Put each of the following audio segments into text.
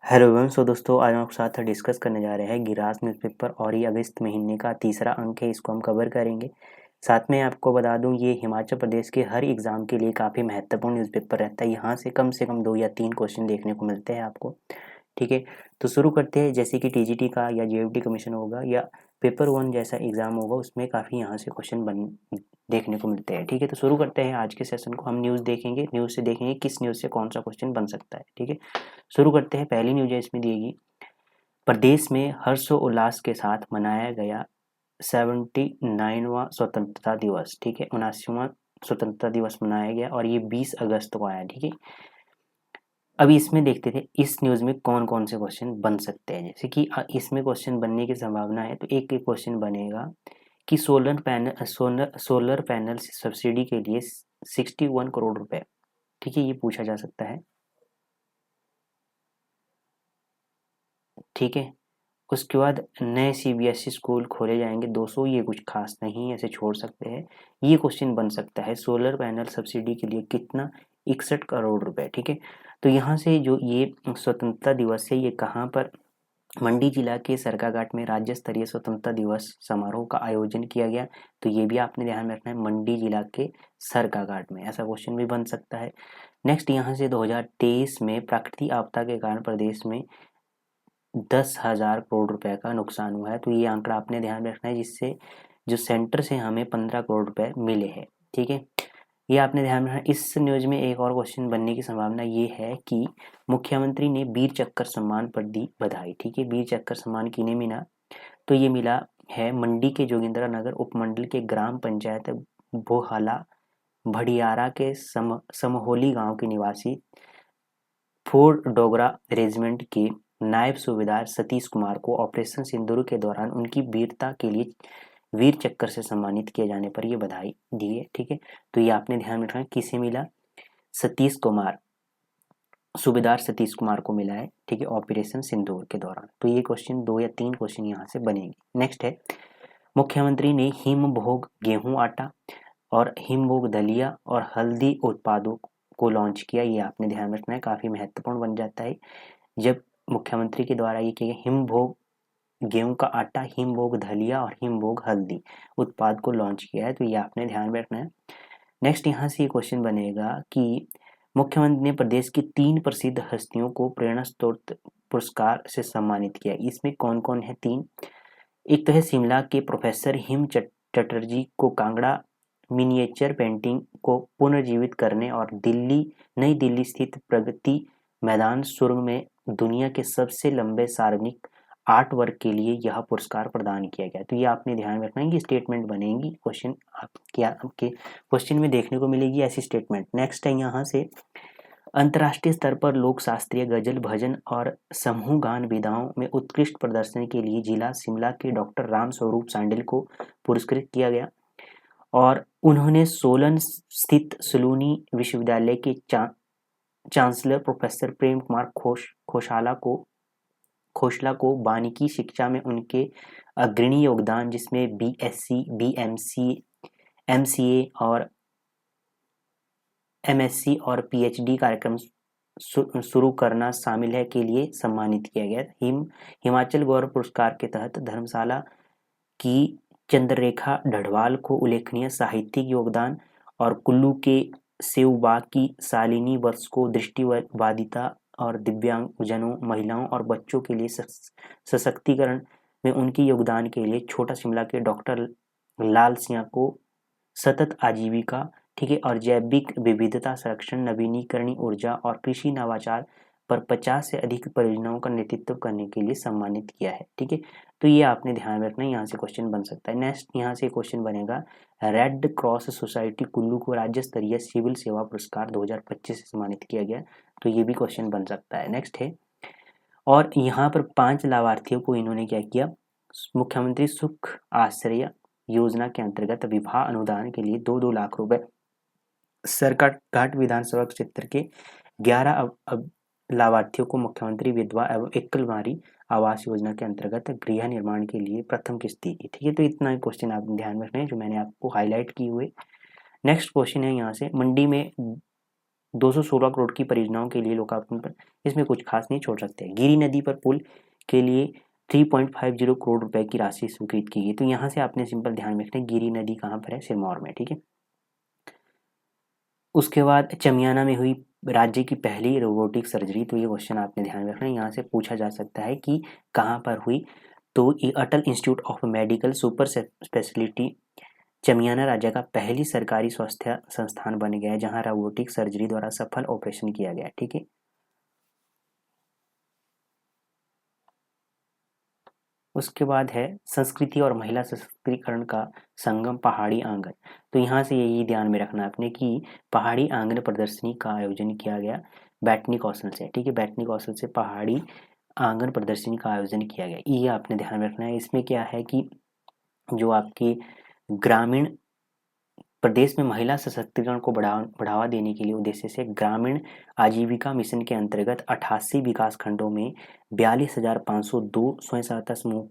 Hello everyone. दोस्तों आज हम आपके साथ डिस्कस करने जा रहे हैं गिरास न्यूज़पेपर और ये अगस्त महीने का तीसरा अंक है, इसको हम कवर करेंगे। साथ में आपको बता दूं ये हिमाचल प्रदेश के हर एग्ज़ाम के लिए काफ़ी महत्वपूर्ण न्यूज़पेपर रहता है। यहाँ से कम 2 या 3 क्वेश्चन देखने को मिलते हैं आपको। ठीक है, तो शुरू करते हैं। जैसे कि टीजीटी का या जेईटी कमीशन होगा या पेपर वन जैसा एग्ज़ाम होगा, उसमें काफ़ी यहाँ से क्वेश्चन देखने को मिलते हैं। ठीक है, तो शुरू करते हैं आज के सेशन को। हम न्यूज़ देखेंगे, न्यूज़ से देखेंगे किस न्यूज़ से कौन सा क्वेश्चन बन सकता है। ठीक है, शुरू करते हैं। पहली न्यूज़ है इसमें दिएगी, प्रदेश में हर्षोल्लास के साथ मनाया गया 79वां स्वतंत्रता दिवस। ठीक है, 79वां स्वतंत्रता दिवस मनाया गया और ये 20 अगस्त को आया। ठीक है, अभी इसमें देखते थे इस न्यूज़ में कौन कौन से क्वेश्चन बन सकते हैं। जैसे कि इसमें क्वेश्चन बनने की संभावना है, तो एक क्वेश्चन बनेगा कि सोलर पैनल सब्सिडी के लिए 61 करोड़ रुपए। ठीक है, ये पूछा जा सकता है। ठीक है, उसके बाद नए सीबीएसई स्कूल खोले जाएंगे 200, ये कुछ खास नहीं, ऐसे छोड़ सकते हैं। ये क्वेश्चन बन सकता है, सोलर पैनल सब्सिडी के लिए कितना, 61 करोड़ रुपए। ठीक है, तो यहाँ से जो ये स्वतंत्रता दिवस है, ये कहाँ पर, मंडी जिला के सरकाघाट में राज्य स्तरीय स्वतंत्रता दिवस समारोह का आयोजन किया गया। तो ये भी आपने ध्यान में रखना है, मंडी जिला के सरकाघाट में, ऐसा क्वेश्चन भी बन सकता है। नेक्स्ट यहाँ से 2023 में प्राकृतिक आपदा के कारण प्रदेश में 10,000 करोड़ रुपए का नुकसान हुआ है। तो ये आंकड़ा आपने ध्यान में रखना है, जिससे जो सेंटर से हमें 15 करोड़ रुपए मिले हैं। ठीक है, ये आपने ध्यान में रखना। इस न्यूज में एक और क्वेश्चन बनने की संभावना ये है कि मुख्यमंत्री ने वीर चक्कर सम्मान पर दी बधाई। ठीक है, वीर चक्कर सम्मान किन्हें मिला, तो ये मिला है मंडी के जोगिंद्रा नगर उपमंडल के ग्राम पंचायत बोहाला भड़ियारा के समहोली गांव के निवासी फोर्ट डोगरा रेजिमेंट के नायब सूबेदार सतीश कुमार को ऑपरेशन सिंदूर के दौरान उनकी वीरता के लिए वीर चक्कर से सम्मानित किए जाने पर ये बधाई दी है। ठीक है, तो ये आपने ध्यान में रखना, किसे मिला, सतीश कुमार, सूबेदार सतीश कुमार को मिला है। ठीक है, ऑपरेशन सिंदूर के दौरान। तो ये क्वेश्चन 2 या 3 क्वेश्चन यहाँ से बनेंगे। नेक्स्ट है, मुख्यमंत्री ने हिमभोग गेहूं आटा और हिमभोग दलिया और हल्दी उत्पादों को लॉन्च किया। ये आपने ध्यान रखना है, काफी महत्वपूर्ण बन जाता है जब मुख्यमंत्री के द्वारा ये किया गया हिमभोग गेहूं का आटा, हिमभोग दलिया और हिमभोग हल्दी उत्पाद को लॉन्च किया है। तो ये आपने ध्यान में रखना है। नेक्स्ट यहाँ से ये क्वेश्चन बनेगा कि मुख्यमंत्री ने प्रदेश की 3 प्रसिद्ध हस्तियों को प्रेरणा स्रोत पुरस्कार से सम्मानित किया। इसमें कौन कौन है 3, एक तो है शिमला के प्रोफेसर हिम चटर्जी को कांगड़ा मिनिएचर पेंटिंग को पुनर्जीवित करने और नई दिल्ली स्थित प्रगति मैदान सुरंग में दुनिया के सबसे लंबे सार्वजनिक आर्ट वर्क के लिए यह पुरस्कार प्रदान किया गया। तो ये आपने ध्यान रखना है कि स्टेटमेंट बनेगी, क्वेश्चन आपके क्वेश्चन में देखने को मिलेगी ऐसी स्टेटमेंट। नेक्स्ट है यहाँ से, अंतर्राष्ट्रीय स्तर पर लोक शास्त्रीय गजल भजन और समूह गान विधाओं में उत्कृष्ट प्रदर्शन के लिए जिला शिमला के डॉक्टर राम स्वरूप सांडिल को पुरस्कृत किया गया और उन्होंने सोलन स्थित सलूनी विश्वविद्यालय के चांसलर प्रोफेसर प्रेम कुमार खोसला को वानिकी शिक्षा में उनके अग्रणी योगदान, जिसमें बीएससी, बीएमसी, एमसीए और एमएससी और पीएचडी कार्यक्रम शुरू करना शामिल है, के लिए सम्मानित किया गया। हिमाचल गौरव पुरस्कार के तहत धर्मशाला की चंद्ररेखा ढढ़वाल को उल्लेखनीय साहित्यिक योगदान और कुल्लू के सेवबा की शालिनी वर्ष को दृष्टिबाधिता और दिव्यांगजनों, महिलाओं और बच्चों के लिए सशक्तिकरण में उनके योगदान के लिए छोटा शिमला के डॉक्टर लाल सिंह को सतत आजीविका, ठीक है, और जैविक विविधता संरक्षण, नवीनीकरणीय ऊर्जा और कृषि नवाचार पर 50 से अधिक परियोजनाओं का नेतृत्व करने के लिए सम्मानित किया है। ठीक है, तो ये आपने ध्यान रखना है, यहाँ से क्वेश्चन बन सकता है। नेक्स्ट यहाँ से क्वेश्चन बनेगा, रेड क्रॉस सोसाइटी कुल्लू को राज्य स्तरीय सिविल सेवा पुरस्कार 2025 से सम्मानित किया गया। तो ये भी क्वेश्चन बन सकता है। नेक्स्ट है, और यहाँ पर 5 लाभार्थियों को इन्होंने क्या किया, मुख्यमंत्री सुख आश्रय योजना के अंतर्गत विवाह अनुदान के लिए 2-2 लाख रुपए, सरकाघाट विधानसभा क्षेत्र के 11 लाभार्थियों को मुख्यमंत्री विधवा एवं एकलवारी आवास योजना के अंतर्गत गृह निर्माण के लिए प्रथम किस्त दी। ठीक है, तो इतना ही क्वेश्चन आप ध्यान में रखना है जो मैंने आपको हाईलाइट किए हुए। नेक्स्ट क्वेश्चन है यहाँ से, मंडी में 216 करोड़ की परियोजनाओं के लिए लोकार्पण पर, इसमें कुछ खास नहीं छोड़ सकते। गिरी नदी पर पुल के लिए 3.50 करोड़ रुपए की राशि स्वीकृत की गई। तो यहाँ से आपने सिंपल ध्यान में रखना है गिरी नदी कहाँ पर है, सिरमौर में, ठीक है। उसके बाद चमियाना में हुई राज्य की पहली रोबोटिक सर्जरी। तो ये क्वेश्चन आपने ध्यान में रखना है, यहाँ से पूछा जा सकता है कि कहाँ पर हुई। तो ये Atal institute of medical super speciality Chamiyana राज्य का पहली सरकारी स्वास्थ्य संस्थान बन गया है जहाँ रोबोटिक सर्जरी द्वारा सफल ऑपरेशन किया गया, ठीक है। उसके बाद है संस्कृति और महिला सशक्तिकरण का संगम पहाड़ी आंगन। तो यहाँ से यही ध्यान में रखना आपने कि पहाड़ी आंगन प्रदर्शनी का आयोजन किया गया बैठनी कौशल से, ठीक है। बैठनी कौशल से पहाड़ी आंगन प्रदर्शनी का आयोजन किया गया, ये आपने ध्यान में रखना है। इसमें क्या है कि जो आपके ग्रामीण प्रदेश में महिला सशक्तिकरण को बढ़ावा देने के लिए उद्देश्य से ग्रामीण आजीविका मिशन के अंतर्गत 88 विकास खंडों में 42,502 स्वयं सहायता समूह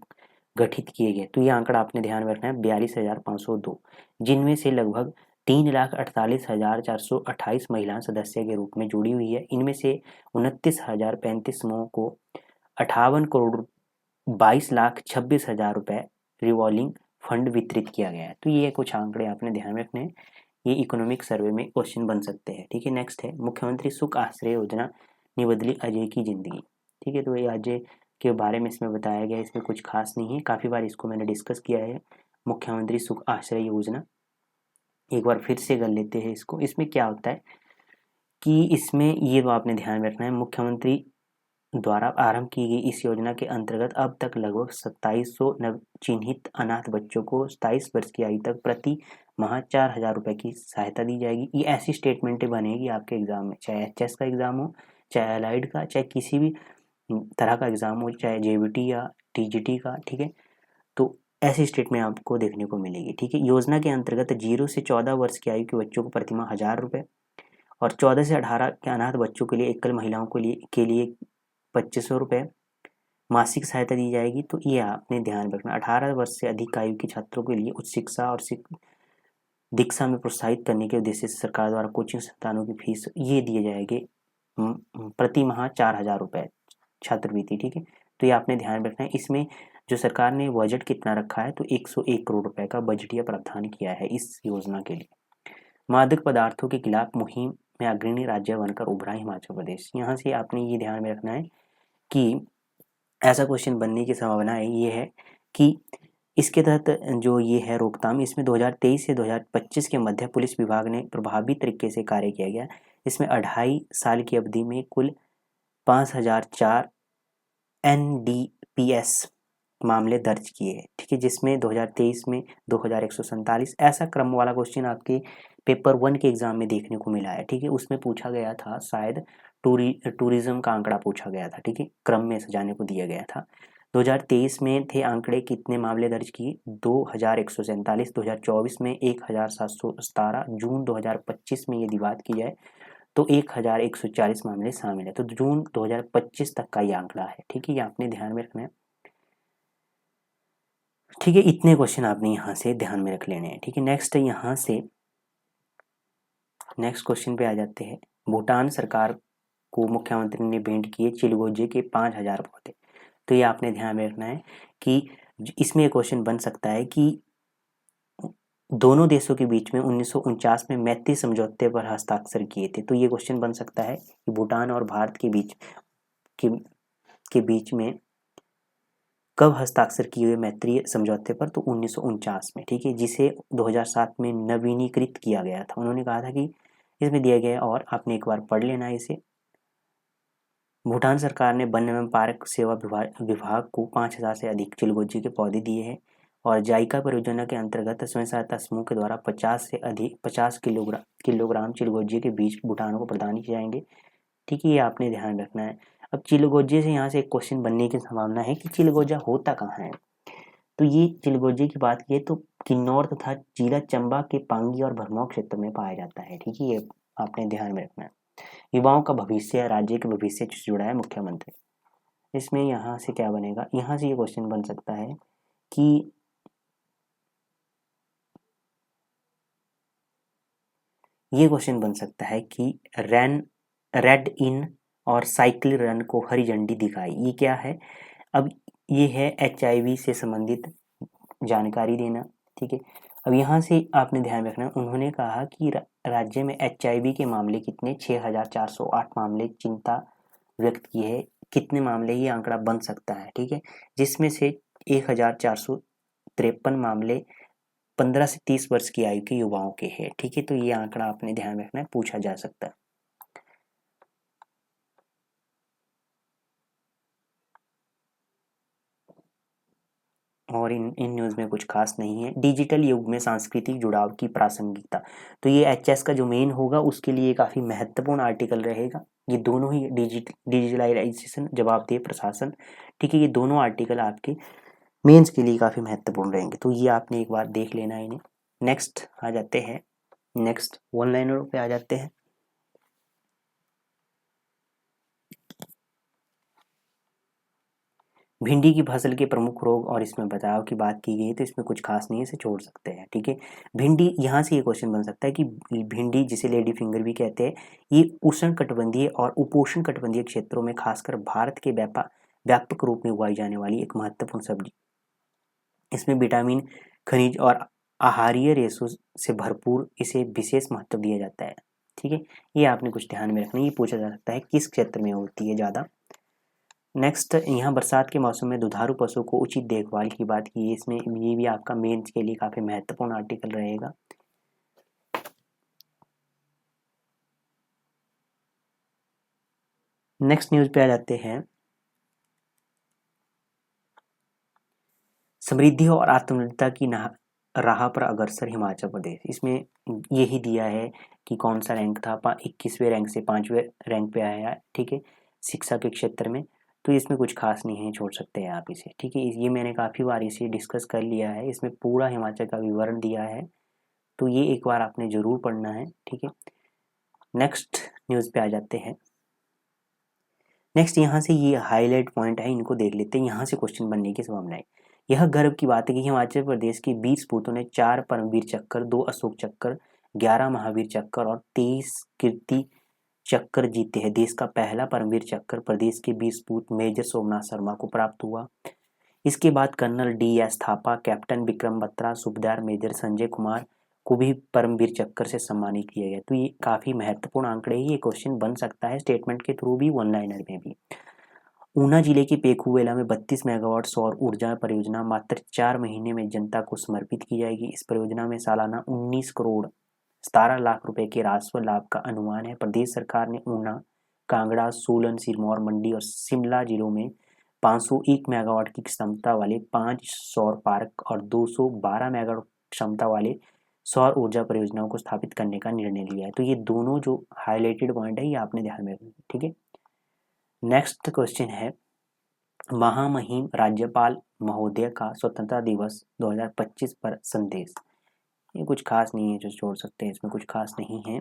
गठित किए गए। तो ये आंकड़ा आपने ध्यान में रखना है 42,502, जिनमें से लगभग 3,48,428 महिला सदस्य के रूप में जुड़ी हुई है। इनमें से 29,035 समूहों को 58 करोड़ 22,26,000 रुपए रिवॉल्विंग फंड वितरित किया गया है। तो ये कुछ आंकड़े आपने ध्यान में रखने हैं, ये इकोनॉमिक सर्वे में क्वेश्चन बन सकते हैं, ठीक है। नेक्स्ट है मुख्यमंत्री सुख आश्रय योजना ने बदली अजय की जिंदगी, ठीक है। तो ये अजय के बारे में इसमें बताया गया है, इसमें कुछ खास नहीं है, काफ़ी बार इसको मैंने डिस्कस किया है। मुख्यमंत्री सुख आश्रय योजना एक बार फिर से कर लेते हैं इसको। इसमें क्या होता है कि इसमें ये तो आपने ध्यान में रखना है, मुख्यमंत्री द्वारा आरंभ की गई इस योजना के अंतर्गत अब तक लगभग 2700 नव चिन्हित अनाथ बच्चों को 27 वर्ष की आयु तक प्रति माह 4,000 रुपए की सहायता दी जाएगी। ये ऐसी स्टेटमेंटें बनेगी आपके एग्जाम में, चाहे एचएस का एग्जाम हो, चाहे अलाइड का, चाहे किसी भी तरह का एग्जाम हो, चाहे जेबीटी या टीजीटी का, ठीक है। तो ऐसी स्टेटमेंट आपको देखने को मिलेगी, ठीक है। योजना के अंतर्गत 0 से 14 वर्ष की आयु के बच्चों को प्रति माह 1,000 रुपए और 14 से 18 के अनाथ बच्चों के लिए एकल महिलाओं के लिए 2,500 रुपये मासिक सहायता दी जाएगी। तो ये आपने ध्यान रखना, 18 वर्ष से अधिक आयु के छात्रों के लिए उच्च शिक्षा और दीक्षा में प्रोत्साहित करने के उद्देश्य से सरकार द्वारा कोचिंग संस्थानों की फीस ये दिए जाएंगे प्रति माह 4,000 रुपये छात्रवृत्ति, ठीक है। तो ये आपने ध्यान रखना है। इसमें जो सरकार ने बजट कितना रखा है, तो 101 करोड़ रुपए का बजटीय प्रावधान किया है इस योजना के लिए। मादक पदार्थों के खिलाफ मुहिम में अग्रणी राज्य बनकर उभरा हिमाचल प्रदेश। यहाँ से आपने ये ध्यान में रखना है कि ऐसा क्वेश्चन बनने की संभावना ये है कि इसके तहत जो ये है रोकथाम, इसमें 2023 से 2025 के मध्य पुलिस विभाग ने प्रभावी तरीके से कार्य किया गया। इसमें 2.5 साल की अवधि में कुल 5,004 NDPS मामले दर्ज किए हैं, ठीक है, जिसमें 2023 में 2,147 ऐसा क्रम वाला क्वेश्चन आपके पेपर 1 के एग्जाम में देखने को मिला है, ठीक है। उसमें पूछा गया था शायद टूरिज्म का आंकड़ा पूछा गया था, ठीक है, क्रम में सजाने को दिया गया था। 2023 में थे आंकड़े कितने मामले दर्ज किए, 2,147। 2024 में 1,717। जून 2025 में यदि बात की जाए तो 1,140 मामले शामिल है। तो जून 2025 तक का ये आंकड़ा है, ठीक है, ये आपने ध्यान में रखना है, ठीक है। इतने क्वेश्चन आपने यहाँ से ध्यान में रख लेने हैं, ठीक है। नेक्स्ट यहाँ से नेक्स्ट क्वेश्चन पे आ जाते हैं। भूटान सरकार को मुख्यमंत्री ने भेंट किए चिलगोजे के 5,000 पौधे। तो ये आपने ध्यान में रखना है कि इसमें एक क्वेश्चन बन सकता है कि दोनों देशों के बीच में 1949 में मैत्री समझौते पर हस्ताक्षर किए थे। तो ये क्वेश्चन बन सकता है कि भूटान और भारत के बीच में कब हस्ताक्षर किए हुए मैत्री समझौते पर, तो 1949 में, ठीक है, जिसे 2007 में नवीनीकृत किया गया था। उन्होंने कहा था कि इसमें दिया गया, और आपने एक बार पढ़ लेना है इसे। भूटान सरकार ने वन एवं पार्क सेवा विभाग को 5,000 से अधिक चिलगोजे के पौधे दिए हैं और जाइका परियोजना के अंतर्गत स्वयं सहायता समूह के द्वारा 50 किलोग्राम चिलगोजे के बीज भूटान को प्रदान किए जाएंगे, ठीक है, ये आपने ध्यान रखना है। अब चिलगोजे से यहाँ से एक क्वेश्चन बनने की संभावना है कि चिलगोजा होता कहाँ है। तो ये चिलगोजे की बात की तो किन्नौर तथा जिला चंबा के पांगी और भरमौर क्षेत्र में पाया जाता है, ठीक है, ये आपने ध्यान में रखना है। युवाओं का भविष्य राज्य के भविष्य से जुड़ा है मुख्यमंत्री। इसमें यहाँ से क्या बनेगा, यहाँ से ये क्वेश्चन बन सकता है कि ये क्वेश्चन बन सकता है कि रेड इन और साइकिल रन को हरी झंडी दिखाई, ये क्या है? अब ये है HIV से संबंधित जानकारी देना, ठीक है। अब यहाँ से आपने ध्यान रखना, उन्होंने कहा कि राज्य में HIV के मामले कितने, 6408 मामले चिंता व्यक्त की है। कितने मामले, ये आंकड़ा बन सकता है, ठीक है, जिसमें से 1453 मामले 15 से 30 वर्ष की आयु के युवाओं के हैं, ठीक है। तो ये आंकड़ा आपने ध्यान रखना है, पूछा जा सकता है। और इन न्यूज़ में कुछ खास नहीं है। डिजिटल युग में सांस्कृतिक जुड़ाव की प्रासंगिकता, तो ये HS का जो मेन होगा उसके लिए काफ़ी महत्वपूर्ण आर्टिकल रहेगा। ये दोनों ही डिजिटलाइजेशन, जवाबदेह प्रशासन, ठीक है, ये दोनों आर्टिकल आपके मेंस के लिए काफ़ी महत्वपूर्ण रहेंगे। तो ये आपने एक बार देख लेना है इन्हें। नेक्स्ट आ जाते हैं, नेक्स्ट वन लाइनरों पे आ जाते हैं। भिंडी की फसल के प्रमुख रोग और इसमें बचाव की बात की गई है, तो इसमें कुछ खास नहीं है, इसे छोड़ सकते हैं, ठीक है। भिंडी, यहाँ से ये क्वेश्चन बन सकता है कि भिंडी, जिसे लेडी फिंगर भी कहते हैं, ये उष्ण कटिबंधीय और उपोष्ण कटिबंधीय क्षेत्रों में खासकर भारत के व्यापक रूप में उगाई जाने वाली एक महत्वपूर्ण सब्जी। इसमें विटामिन, खनिज और आहारीय रेशों से भरपूर इसे विशेष महत्व दिया जाता है, ठीक है। ये आपने कुछ ध्यान में रखना, ये पूछा जा सकता है किस क्षेत्र में होती है ज़्यादा। नेक्स्ट, यहाँ बरसात के मौसम में दुधारू पशु को उचित देखभाल की बात की है, इसमें ये भी आपका मेंस के लिए काफ़ी महत्वपूर्ण आर्टिकल रहेगा। नेक्स्ट न्यूज़ पे आ जाते हैं, समृद्धि और आत्मनिर्भरता की राह पर अग्रसर हिमाचल प्रदेश। इसमें यही दिया है कि कौन सा रैंक था, 21वें रैंक से 5वें रैंक पे आया है, ठीक है, शिक्षा के क्षेत्र में। तो इसमें कुछ खास नहीं है, छोड़ सकते हैं आप इसे, ठीक है। ये मैंने काफ़ी बार इसे डिस्कस कर लिया है, इसमें पूरा हिमाचल का विवरण दिया है, तो ये एक बार आपने ज़रूर पढ़ना है, ठीक है। नेक्स्ट न्यूज़ पे आ जाते हैं। नेक्स्ट, यहाँ से ये हाईलाइट पॉइंट है, इनको देख लेते हैं, यहाँ से क्वेश्चन बनने की संभावना है। यह गर्व की बात है कि हिमाचल प्रदेश के 20 पूतों ने 4 परमवीर चक्कर, 2 अशोक चक्कर, 11 महावीर चक्कर और 23 कीर्ति चक्कर जीते हैं। देश का पहला परमवीर चक्कर प्रदेश के 20 पूत मेजर सोमनाथ शर्मा को प्राप्त हुआ। इसके बाद colonel DS Thapa, captain Vikram Batra, subedar major Sanjay Kumar को भी परमवीर चक्कर से सम्मानित किया गया। तो ये काफ़ी महत्वपूर्ण आंकड़े ही, ये क्वेश्चन बन सकता है स्टेटमेंट के थ्रू भी, वन लाइनर में भी। ऊना जिले के पेखूवेला में 32 मेगावाट सौर ऊर्जा परियोजना मात्र 4 महीने में जनता को समर्पित की जाएगी। इस परियोजना में सालाना 19 करोड़ 17 लाख रुपए के राजस्व लाभ का अनुमान है। प्रदेश सरकार ने ऊना, कांगड़ा, सोलन, सिरमौर, मंडी और शिमला जिलों में 501 मेगावाट की क्षमता वाले 5 सौर पार्क और 212 मेगावाट क्षमता वाले सौर ऊर्जा परियोजनाओं को स्थापित करने का निर्णय लिया है। तो ये दोनों जो हाईलाइटेड पॉइंट है, ये आपने ध्यान में रखना, ठीक है। नेक्स्ट क्वेश्चन है, महामहिम राज्यपाल महोदय का स्वतंत्रता दिवस 2025 पर संदेश। ये कुछ खास नहीं है, जो छोड़ सकते हैं, इसमें कुछ खास नहीं है।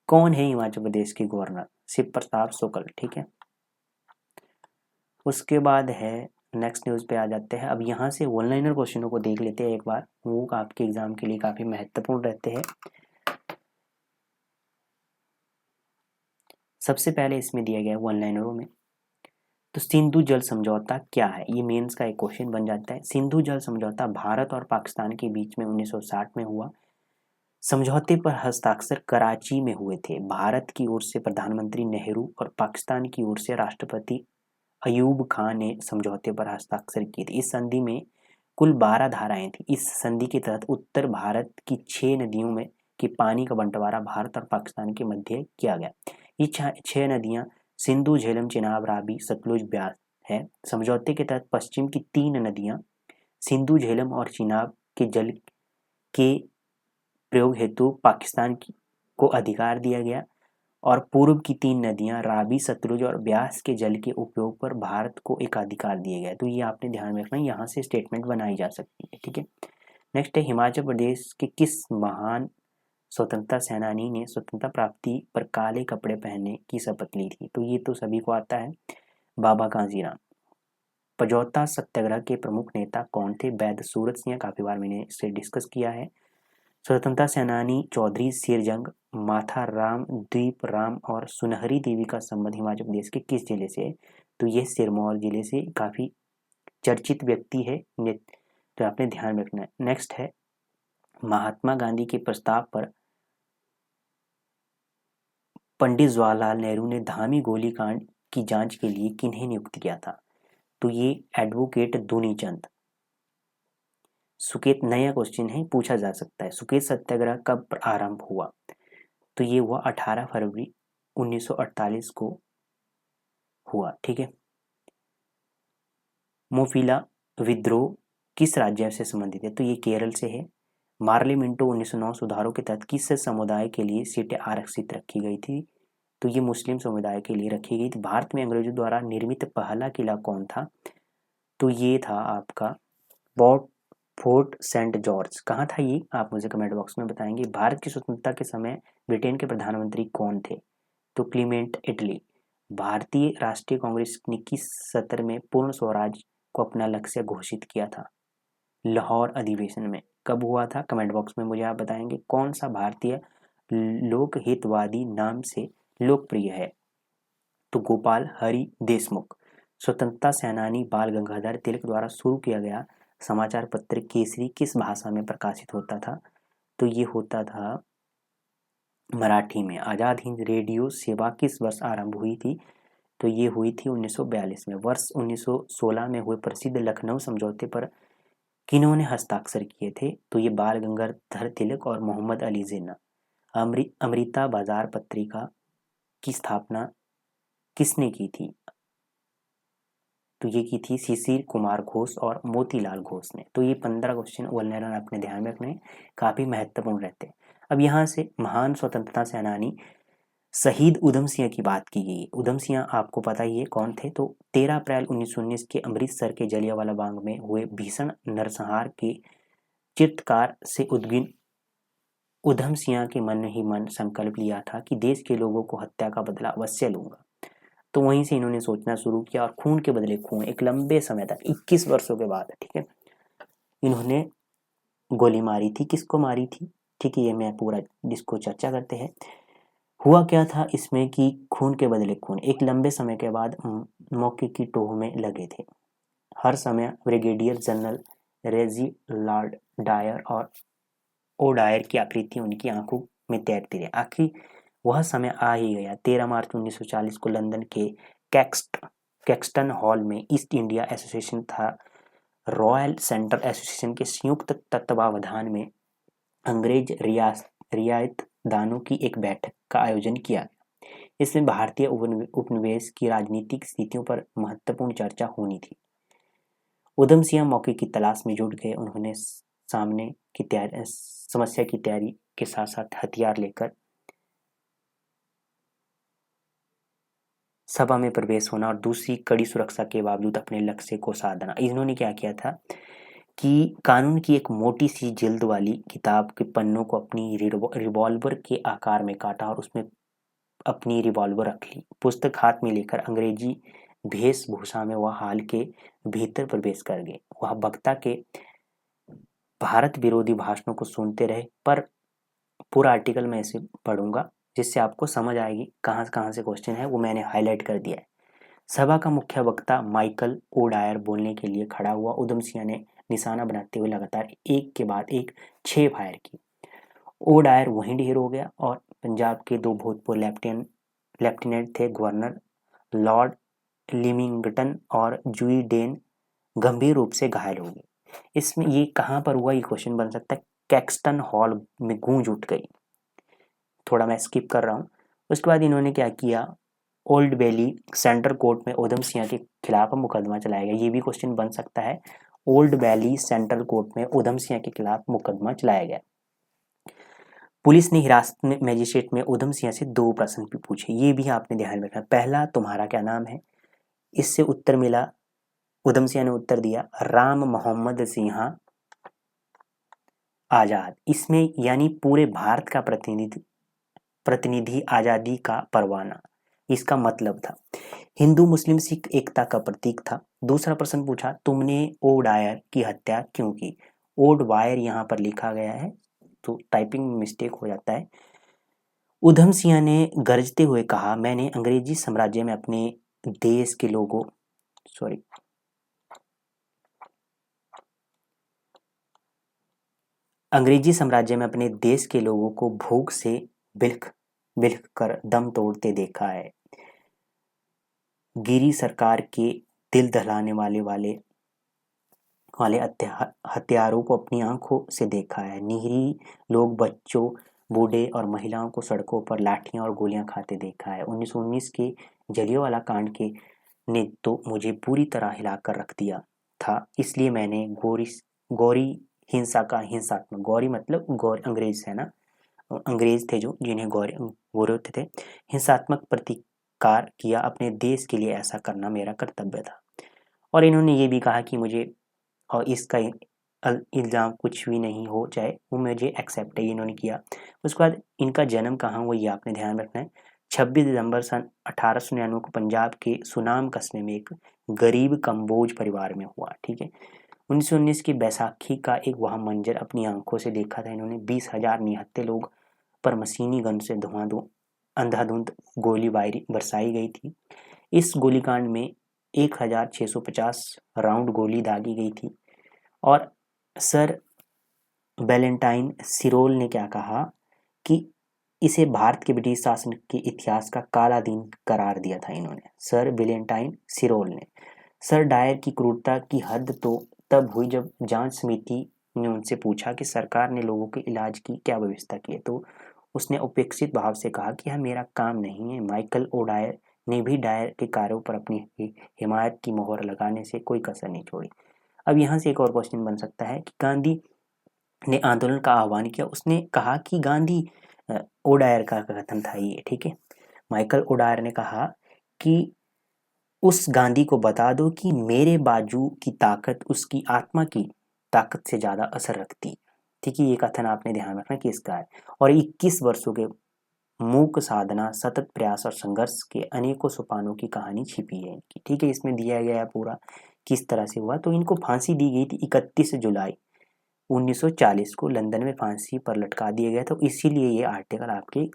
कौन है हिमाचल प्रदेश के गवर्नर? शिव प्रताप शुक्ल, ठीक है। उसके बाद है, नेक्स्ट न्यूज़ पे आ जाते हैं। अब यहाँ से वन लाइनर क्वेश्चनों को देख लेते हैं एक बार, वो आपके एग्जाम के लिए काफ़ी महत्वपूर्ण रहते हैं। सबसे पहले इसमें दिया गया है वन लाइनरों में, तो सिंधु जल समझौता क्या है? ये मेंस का एक क्वेश्चन बन जाता है। सिंधु जल समझौता भारत और पाकिस्तान के बीच में 1960 में हुआ। समझौते पर हस्ताक्षर कराची में हुए थे। भारत की ओर से प्रधानमंत्री नेहरू और पाकिस्तान की ओर से राष्ट्रपति अयूब खान ने समझौते पर हस्ताक्षर किए थे। इस संधि में कुल 12 धाराएं थी। इस संधि के तहत उत्तर भारत की 6 नदियों में के पानी का बंटवारा भारत और पाकिस्तान के मध्य किया गया। ये 6 नदियां सिंधु, झेलम, चिनाब, रावी, सतलुज, ब्यास है। समझौते के तहत पश्चिम की 3 नदियां सिंधु, झेलम और चिनाब के जल के प्रयोग हेतु पाकिस्तान को अधिकार दिया गया और पूर्व की 3 नदियां रावी, सतलुज और ब्यास के जल के उपयोग पर भारत को एक अधिकार दिया गया। तो ये आपने ध्यान में रखना, यहाँ से स्टेटमेंट बनाई जा सकती है, ठीक है। नेक्स्ट है, हिमाचल प्रदेश के किस महान स्वतंत्रता सेनानी ने स्वतंत्रता प्राप्ति पर काले कपड़े पहनने की शपथ ली थी? तो ये तो सभी को आता है, बाबा कांजीराम। समझौता सत्याग्रह के प्रमुख नेता कौन थे? वैद्य सूरत सिंह, काफी बार मैंने इसे डिस्कस किया है। स्वतंत्रता सेनानी चौधरी सिरजंग, माथा राम, दीप राम और सुनहरी देवी का संबंध हिमाचल प्रदेश के किस जिले से है? तो ये सिरमौर जिले से। काफी चर्चित व्यक्ति है, तो आपने ध्यान रखना है। नेक्स्ट है, महात्मा गांधी के प्रस्ताव पर पंडित जवाहरलाल नेहरू ने धामी गोलीकांड की जांच के लिए किन्हें नियुक्त किया था? तो ये एडवोकेट दुनीचंद। सुकेत, नया क्वेश्चन है, पूछा जा सकता है, सुकेत सत्याग्रह कब आरंभ हुआ? तो ये हुआ 18 फरवरी 1948 को हुआ। ठीक है। मोफिला विद्रोह किस राज्य से संबंधित है? तो ये केरल से है। मार्ले मिंटो 1909 सुधारों के तहत किस समुदाय के लिए सीटें आरक्षित रखी गई थी? तो ये मुस्लिम समुदाय के लिए रखी गई थी। भारत में अंग्रेजों द्वारा निर्मित पहला किला कौन था? तो ये था आपका फोर्ट सेंट जॉर्ज। कहाँ था ये? आप मुझे कमेंट बॉक्स में बताएंगे। भारत की स्वतंत्रता के समय ब्रिटेन के प्रधानमंत्री कौन थे? तो क्लीमेंट इटली। भारतीय राष्ट्रीय कांग्रेस ने किस सत्र में पूर्ण स्वराज को अपना लक्ष्य घोषित किया था? लाहौर अधिवेशन में। कब हुआ था? कमेंट बॉक्स में मुझे आप बताएंगे। कौन सा भारतीय लोकहितवादी नाम से लोकप्रिय है? तो गोपाल हरि देशमुख। स्वतंत्रता सेनानी बाल गंगाधर तिलक द्वारा शुरू किया गया समाचार पत्र केसरी किस भाषा में प्रकाशित होता था? तो ये होता था मराठी में। आजाद हिंद रेडियो सेवा किस वर्ष आरंभ हुई थी? तो ये हुई थी 1942 में। वर्ष 1916 में हुए प्रसिद्ध लखनऊ समझौते पर किन्होंने हस्ताक्षर किए थे? तो ये बाल गंगाधर तिलक और मोहम्मद अली जिन्ना। अमृता बाजार पत्रिका की स्थापना किसने की थी? तो ये की थी शिशिर कुमार घोष और मोतीलाल घोष ने। तो ये 15 क्वेश्चन ओवरऑल अपने ध्यान में रखने, काफी महत्वपूर्ण रहते हैं। अब यहाँ से महान स्वतंत्रता सेनानी शहीद उधम सिंह की बात की गई। उधम सिंह आपको पता ही है कौन थे। तो 13 अप्रैल 1919 के अमृतसर के जलियांवाला बाग में हुए भीषण नरसंहार के चित्तकार से उद्विग्न उधम सिंह के मन ही मन संकल्प लिया था कि देश के लोगों को हत्या का बदला अवश्य लूंगा। तो वहीं से इन्होंने सोचना शुरू किया और खून के बदले खून, एक लंबे समय तक 21 वर्षों के बाद, ठीक है, इन्होंने गोली मारी थी। किसको मारी थी? ठीक है, ये मैं पूरा इसको चर्चा करते हैं। हुआ क्या था इसमें कि खून के बदले खून, एक लंबे समय के बाद मौके की टोह में लगे थे। हर समय ब्रिगेडियर जनरल रेजिनाल्ड डायर और ओ डायर की आकृति उनकी आंखों में तैरती रही। आखिर वह समय आ ही गया। 13 मार्च 1940 को लंदन के कैक्सटन हॉल में ईस्ट इंडिया एसोसिएशन था रॉयल सेंट्रल एसोसिएशन के संयुक्त तत्वावधान में अंग्रेज रियायतदानों की एक बैठक का आयोजन किया। इसमें भारतीय उपनिवेश की राजनीतिक स्थितियों पर महत्वपूर्ण चर्चा होनी थी। उधम सिंह मौके की तलाश में जुट गए। उन्होंने समस्या की तैयारी के साथ साथ हथियार लेकर सभा में प्रवेश होना और दूसरी कड़ी सुरक्षा के बावजूद अपने लक्ष्य को साधना। इन्होंने क्या किया था कि कानून की एक मोटी सी जिल्द वाली किताब के पन्नों को अपनी रिवॉल्वर के आकार में काटा और उसमें अपनी रिवॉल्वर रख ली। पुस्तक हाथ में लेकर अंग्रेजी वेशभूषा में वह हाल के भीतर प्रवेश कर गए। वह वक्ता के भारत विरोधी भाषणों को सुनते रहे। पर पूरा आर्टिकल मैं इसे पढ़ूंगा जिससे आपको समझ आएगी कहाँ से क्वेश्चन है, वो मैंने हाईलाइट कर दिया है। सभा का मुख्य वक्ता माइकल ओ डायर बोलने के लिए खड़ा हुआ। उधम सिंह ने निशाना बनाते हुए लगातार एक के बाद एक 6 फायर की। ओ डायर वहीं ढेर हो गया और पंजाब के 2 भूतपूर्व लेफ्टिनेंट थे, गवर्नर लॉर्ड लिमिंगटन और जूई डेन, गंभीर रूप से घायल हो गए। इसमें ये कहाँ पर हुआ, ये क्वेश्चन बन सकता है। कैक्सटन हॉल में गूंज उठ गई। थोड़ा मैं स्किप कर रहा हूँ। उसके बाद इन्होंने क्या किया, ओल्ड बेली सेंट्रल कोर्ट में उधम सिंह के खिलाफ मुकदमा चलाया गया। ये भी क्वेश्चन बन सकता है। ओल्ड बेली सेंट्रल कोर्ट में उधम सिंह के खिलाफ मुकदमा चलाया गया। पुलिस ने हिरासत में मजिस्ट्रेट में उधम सिंह से 2 प्रश्न भी पूछे। ये भी आपने ध्यान में रखना। पहला, तुम्हारा क्या नाम है? इससे उत्तर मिला, उधम सिंह ने उत्तर दिया राम मोहम्मद सिंह आजाद। इसमें यानी पूरे भारत का प्रतिनिधि आजादी का परवाना, इसका मतलब था। हिंदू मुस्लिम सिख एकता का प्रतीक था। दूसरा प्रश्न पूछा, तुमने ओडायर की हत्या क्यों की? ओड वायर यहाँ पर लिखा गया है तो टाइपिंग में मिस्टेक हो जाता है। उधम सिंह ने गरजते हुए कहा, मैंने अंग्रेजी साम्राज्य में अपने देश के लोगों सॉरी अंग्रेजी साम्राज्य में अपने देश के लोगों को भूख से बिलख बिलख कर दम तोड़ते देखा है। गिरी सरकार के दिल दहलाने वाले हत्यारों को अपनी आंखों से देखा है। निरीह लोग बच्चों, बूढ़े और महिलाओं को सड़कों पर लाठियां और गोलियां खाते देखा है। 1919 के जलियांवाला कांड के ने तो मुझे पूरी तरह हिलाकर रख दिया था। इसलिए मैंने गौरी हिंसा का हिंसात्मक, गौरी मतलब गौर अंग्रेज है ना, अंग्रेज थे जो जिन्हें गौरव थे, हिंसात्मक प्रतिकार किया। अपने देश के लिए ऐसा करना मेरा कर्तव्य था। और इन्होंने ये भी कहा कि मुझे और इसका इल्ज़ाम कुछ भी नहीं हो जाए वो मुझे एक्सेप्ट है, इन्होंने किया। उसके बाद इनका जन्म कहाँ हुआ ये आपने ध्यान रखना है। 26 दिसंबर सन 1899 को पंजाब के सुनाम कस्बे में एक गरीब कम्बोज परिवार में हुआ। ठीक है, 1919 की बैसाखी का एक वह मंजर अपनी आंखों से देखा था इन्होंने। 20,000 निहत्थे लोग पर मशीनी गन से अंधाधुंध गोली बरसाई गई थी। इस गोलीकांड में 1650 राउंड गोली दागी गई थी। और सर वैलेंटाइन सिरोल ने क्या कहा कि इसे भारत के ब्रिटिश शासन के इतिहास का काला दिन करार दिया था इन्होंने, सर वैलेंटाइन सिरोल ने। सर डायर की क्रूरता की हद तो तब हुई जब जांच समिति ने उनसे पूछा कि सरकार ने लोगों के इलाज की क्या व्यवस्था की है, तो उसने उपेक्षित भाव से कहा कि यह मेरा काम नहीं है। माइकल ओडायर ने भी डायर के कार्यों पर अपनी हिमायत की मोहर लगाने से कोई कसर नहीं छोड़ी। अब यहाँ से एक और क्वेश्चन बन सकता है कि गांधी ने आंदोलन का आह्वान किया। उसने कहा कि गांधी ओडायर का कथन था ये, ठीक है। माइकल ओडायर ने कहा कि उस गांधी को बता दो कि मेरे बाजू की ताकत उसकी आत्मा की ताकत से ज्यादा असर रखती है। ठीक है, ये कथन आपने ध्यान रखना कि इसका है। और 21 वर्षों के मूक साधना, सतत प्रयास और संघर्ष के अनेकों सोपानों की कहानी छिपी है इनकी। ठीक है, इसमें दिया गया है पूरा किस तरह से हुआ। तो इनको फांसी दी गई थी 31 जुलाई 1940 को लंदन में फांसी पर लटका दिया गया था। इसीलिए ये आर्टिकल आपके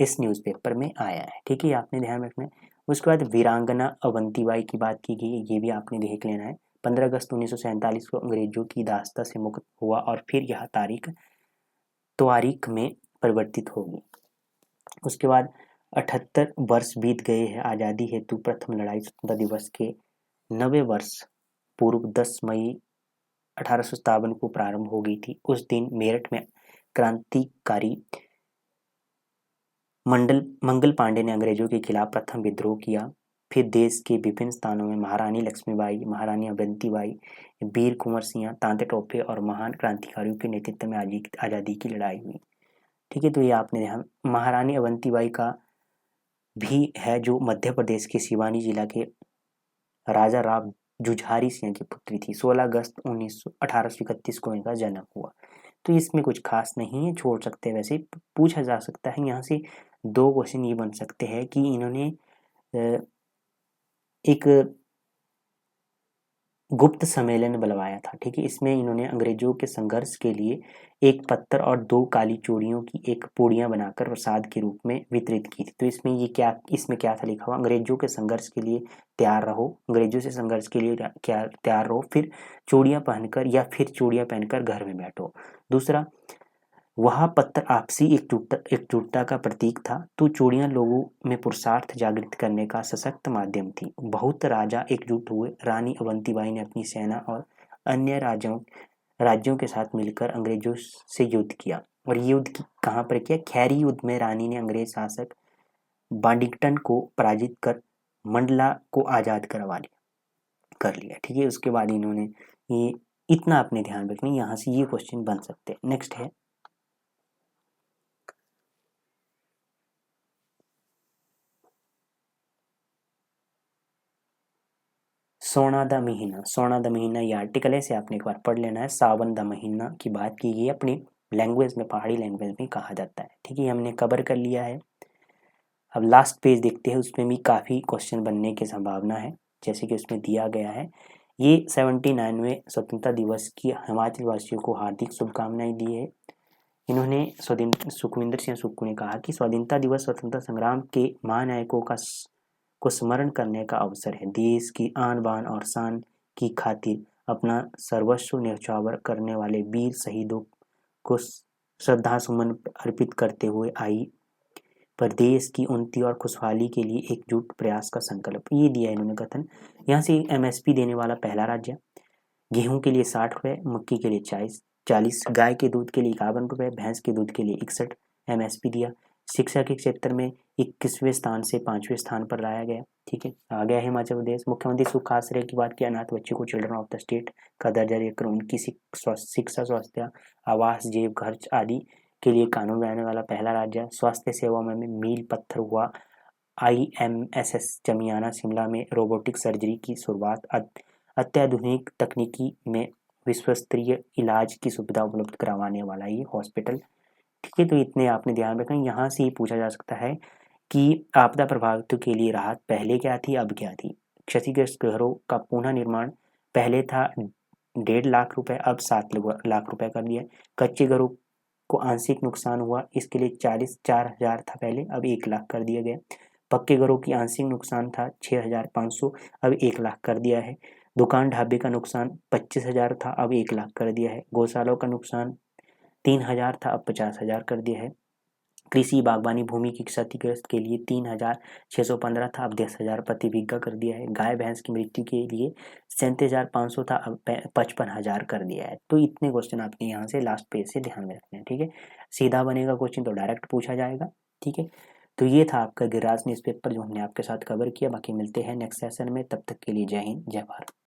इस न्यूज़पेपर में आया है। ठीक है, आपने ध्यान रखना है। उसके बाद वीरांगना अवंतीबाई की बात की गई है, ये भी आपने देख लेना है। 15 अगस्त 1947 को अंग्रेजों की दास्ता से मुक्त हुआ और फिर यह तारीख में परिवर्तित होगी। उसके बाद 78 वर्ष बीत गए हैं आज़ादी हेतु प्रथम लड़ाई स्वतंत्रता दिवस के 90 वर्ष पूर्व 10 मई 1857 को प्रारंभ हो गई थी। उस दिन मेरठ में क्रांतिकारी मंगल पांडे ने अंग्रेजों के खिलाफ प्रथम विद्रोह किया। फिर देश के विभिन्न स्थानों में महारानी लक्ष्मीबाई, महारानी अवंतीबाई, वीर कुंवर सिंह, तांते टोपे और महान क्रांतिकारियों के नेतृत्व में आज़ादी की लड़ाई हुई। ठीक है, तो ये आपने ध्यान। महारानी अवंतीबाई का भी है जो मध्य प्रदेश के सिवानी जिला के राजा राव जुझारी सिंह की पुत्री थी। 16 अगस्त 1831 को इनका जन्म हुआ। तो इसमें कुछ खास नहीं है, छोड़ सकते हैं। वैसे पूछा जा सकता है यहाँ से 2 क्वेश्चन ये बन सकते हैं कि इन्होंने एक गुप्त सम्मेलन बुलवाया था। ठीक है, इसमें इन्होंने अंग्रेजों के संघर्ष के लिए एक पत्थर और 2 काली चूड़ियों की एक पूड़ियाँ बनाकर प्रसाद के रूप में वितरित की थी। तो इसमें क्या था लिखा हुआ, अंग्रेजों के संघर्ष के लिए तैयार रहो, अंग्रेजों से संघर्ष के लिए क्या तैयार रहो, फिर चूड़ियाँ पहनकर घर में बैठो। दूसरा, वह पत्थर आपसी एकजुटता का प्रतीक था। तो चूड़ियां लोगों में पुरुषार्थ जागृत करने का सशक्त माध्यम थी। बहुत राजा एकजुट हुए। रानी अवंतीबाई ने अपनी सेना और अन्य राज्यों के साथ मिलकर अंग्रेजों से युद्ध किया। और ये युद्ध कहाँ पर किया? खैरी युद्ध में रानी ने अंग्रेज शासक बाडिंगटन को पराजित कर मंडला को आजाद कर लिया। ठीक है, उसके बाद इन्होंने ये इतना अपने ध्यान रखना, यहाँ से ये क्वेश्चन बन सकते हैं। नेक्स्ट है सोना दा महीना। सोना दा महीना ये आर्टिकल है, इसे आपने एक बार पढ़ लेना है। सावन दा महीना की बात की गई अपनी लैंग्वेज में, पहाड़ी लैंग्वेज में कहा जाता है। ठीक है, हमने कवर कर लिया है। अब लास्ट पेज देखते हैं, उसमें भी काफ़ी क्वेश्चन बनने की संभावना है, जैसे कि उसमें दिया गया है। ये 79वें स्वतंत्रता दिवस की हिमाचल वासियों को हार्दिक शुभकामनाएं दी है। इन्होंने सुखविंदर सिंह सुक्खू ने कहा कि स्वतंत्रता दिवस स्वतंत्रता संग्राम के महानायकों को स्मरण करने का अवसर है। देश की आन बान और शान की खातिर अपना सर्वस्व न्यौछावर करने वाले वीर शहीदों को श्रद्धासुमन अर्पित करते हुए आई प्रदेश की उन्नति और खुशहाली के लिए एकजुट प्रयास का संकल्प, ये दिया इन्होंने कथन। यहाँ से एमएसपी देने वाला पहला राज्य, गेहूं के लिए 60 रुपये, मक्की के लिए 40, गाय के दूध के लिए 51 रुपये, भैंस के दूध के लिए 61 एमएसपी दिया। शिक्षा के क्षेत्र में 21वें स्थान से 5वें स्थान पर लाया गया। ठीक है, आ गया हिमाचल प्रदेश। मुख्यमंत्री सुख आश्रय की बात की, अनाथ बच्चों को चिल्ड्रन ऑफ द स्टेट का दर्जा देकर उनकी शिक्षा, स्वास्थ्य, आवास, जेब खर्च आदि के लिए कानून बनाने वाला पहला राज्य। स्वास्थ्य सेवा में मील पत्थर हुआ। IMSS चमियाना शिमला में रोबोटिक सर्जरी की शुरुआत। अत्याधुनिक तकनीकी में विश्वस्तरीय इलाज की सुविधा उपलब्ध करवाने वाला ये हॉस्पिटल। ठीक है, तो इतने आपने ध्यान रखना। यहाँ से ही पूछा जा सकता है कि आपदा प्रभावितों के लिए राहत पहले क्या थी, अब क्या थी। क्षतिग्रस्त घरों का पुनः निर्माण पहले था 1.5 लाख रुपए, अब 7 लाख रुपए कर दिया। कच्चे घरों को आंशिक नुकसान हुआ, इसके लिए 4,000 था पहले, अब 1 लाख कर दिया गया। पक्के घरों की आंशिक नुकसान था 6,500, अब 1 लाख कर दिया है। दुकान ढाबे का नुकसान 25,000 था, अब 1 लाख कर दिया है। गौशालों का नुकसान 3,000 था, अब 50,000 कर दिया है। कृषि बागवानी भूमि की क्षतिग्रस्त के लिए 3,615 था, अब 10,000 प्रति बीघा कर दिया है। गाय भैंस की मृत्यु के लिए 37,500 था, अब 55,000 कर दिया है। तो इतने क्वेश्चन आपके यहाँ से लास्ट पेज से ध्यान में रखने हैं। ठीक है, सीधा बनेगा क्वेश्चन तो डायरेक्ट पूछा जाएगा। ठीक है, तो ये था आपका गिरिराज न्यूज़पेपर जो हमने आपके साथ कवर किया। बाकी मिलते हैं नेक्स्ट सेशन में, तब तक के लिए जय हिंद, जय भारत।